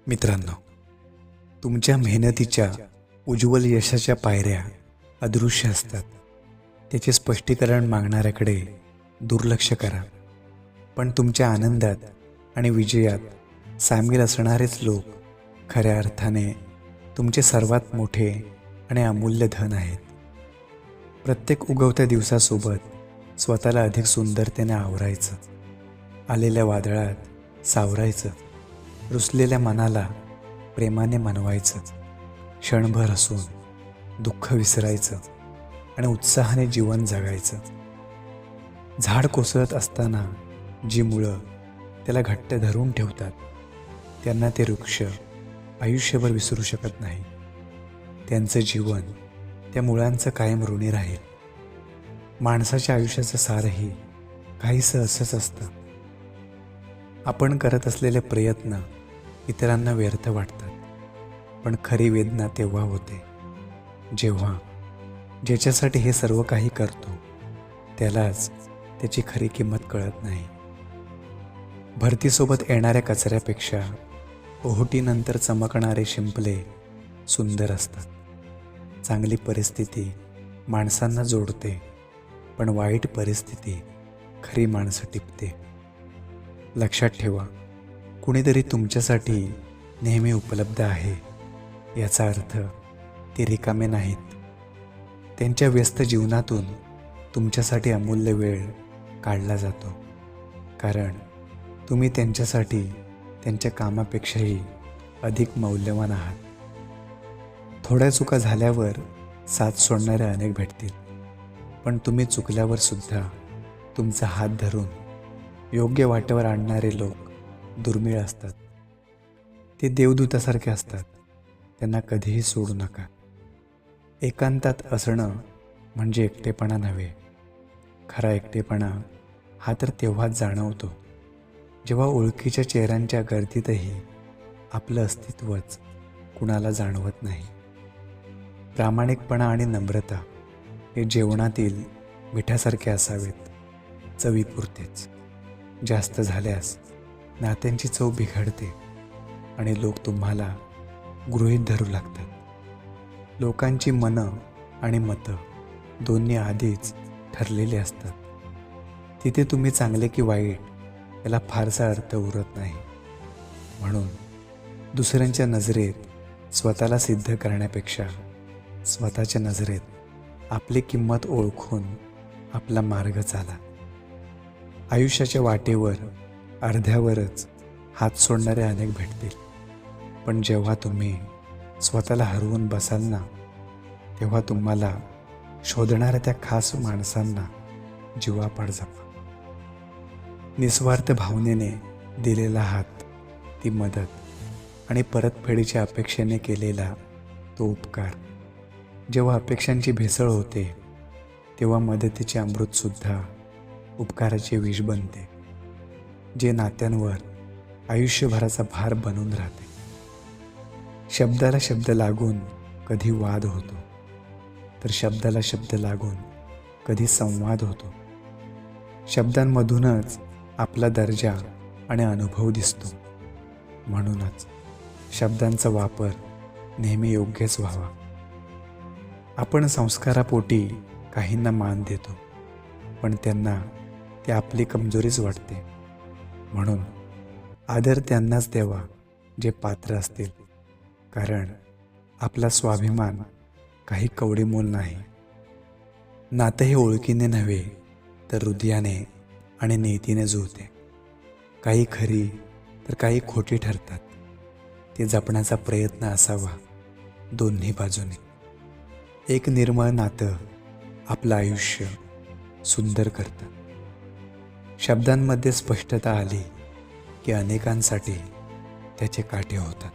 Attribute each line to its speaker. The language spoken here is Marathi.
Speaker 1: मित्रांनो, तुमच्या मेहनतीच्या उज्ज्वल यशाच्या पायऱ्या अदृश्य असतात. त्याचे स्पष्टीकरण मागणाऱ्याकडे दुर्लक्ष करा. पण तुमच्या आनंदात आणि विजयात सामील असणारेच लोक खऱ्या अर्थाने तुमचे सर्वात मोठे आणि अमूल्य धन आहेत. प्रत्येक उगवत्या दिवसासोबत स्वतःला अधिक सुंदरतेने आवरायचं, आलेल्या वादळात सावरायचं, रुसलेल्या मनाला प्रेमाने मनवायचं, क्षणभर हसून दुःख विसरायचं आणि उत्साहाने जीवन जगायचं. झाड कोसळत असताना जी मुळं त्याला घट्ट धरून ठेवतात, त्यांना ते वृक्ष आयुष्यभर विसरू शकत नाही. त्यांचं जीवन त्या मुळांचं कायम ऋणी राहील. माणसाच्या आयुष्याचं सारही काहीसं असंच असतं. आपण करत असलेले प्रयत्न इतरांना व्यर्थ वाटतात, पण खरी वेदना तेव्हा होते जेव्हा ज्याच्यासाठी हे सर्व काही करतो त्यालाच त्याची खरी किंमत कळत नाही. भरतीसोबत येणाऱ्या कचऱ्यापेक्षा ओहोटीनंतर चमकणारे शिंपले सुंदर असतात. चांगली परिस्थिती माणसांना जोडते, पण वाईट परिस्थिती खरी माणसं टिपते. लक्षात ठेवा, कुणीतरी तुमच्यासाठी नेहमी उपलब्ध आहे याचा अर्थ ते रिकामे नाहीत. त्यांच्या व्यस्त जीवनातून तुमच्यासाठी अमूल्य वेळ काढला जातो, कारण तुम्ही त्यांच्यासाठी त्यांच्या कामापेक्षाही अधिक मौल्यवान आहात. थोड्या चुका झाल्यावर साथ सोडणारे अनेक भेटतील, पण तुम्ही चुकल्यावर सुद्धा तुमचा हात धरून योग्य वाटेवर आणणारे लोक दुर्मिळ असतात. ते देवदूतासारखे असतात. त्यांना कधीही सोडू नका. एकांतात असणं म्हणजे एकटेपणा नव्हे. खरा एकटेपणा हा तर तेव्हाच जाणवतो जेव्हा ओळखीच्या चेहऱ्यांच्या गर्दीतही आपलं अस्तित्वच कुणाला जाणवत नाही. प्रामाणिकपणा आणि नम्रता हे जेवणातील मिठासारखे असावेत, चवीपुरतेच. जास्त झाल्यास नात्यांची चव बिघडते आणि लोक तुम्हाला गृहीत धरू लागतात. लोकांची मनं आणि मतं दोन्ही आधीच ठरलेली असतात. तिथे तुम्ही चांगले की वाईट याला फारसा अर्थ उरत नाही. म्हणून दुसऱ्यांच्या नजरेत स्वतःला सिद्ध करण्यापेक्षा स्वतःच्या नजरेत आपली किंमत ओळखून आपला मार्ग चाला. आयुष्याच्या वाटेवर अर्ध्यावरच हात सोडणारे अनेक भेटतील, पण जेव्हा तुम्ही स्वतःला हरवून बसाल ना, तेव्हा तुम्हाला शोधणाऱ्या त्या खास माणसांना जीवापाड जपा. निस्वार्थ भावनेने दिलेला हात, ती मदत आणि परतफेडीच्या अपेक्षेने केलेला तो उपकार. जेव्हा अपेक्षांची भेसळ होते तेव्हा मदतीचे अमृतसुद्धा उपकाराचे विष बनते, जे नात्यांवर आयुष्यभराचा भार बनून राहते. शब्दाला शब्द लागून कधी वाद होतो, तर शब्दाला शब्द लागून कधी संवाद होतो. शब्दांमधूनच आपला दर्जा आणि अनुभव दिसतो. म्हणूनच शब्दांचा वापर नेहमी योग्यच व्हावा. आपण संस्कारापोटी काहींना मान देतो, पण त्यांना ते आपली कमजोरीच वाटते. म्हणून आदर त्यांनाच द्यावा जे पात्र असतील, कारण आपला स्वाभिमान काही कवडीमोल नाही. नातं हे ओळखीने नव्हे तर हृदयाने आणि नीतीने जुळते. काही खरी तर काही खोटी ठरतात. ते जपण्याचा प्रयत्न असावा दोन्ही बाजूने. एक निर्मळ नातं आपलं आयुष्य सुंदर करतं. शब्दांमध्ये स्पष्टता आली की अनेकांसाठी त्याचे काटे होतात.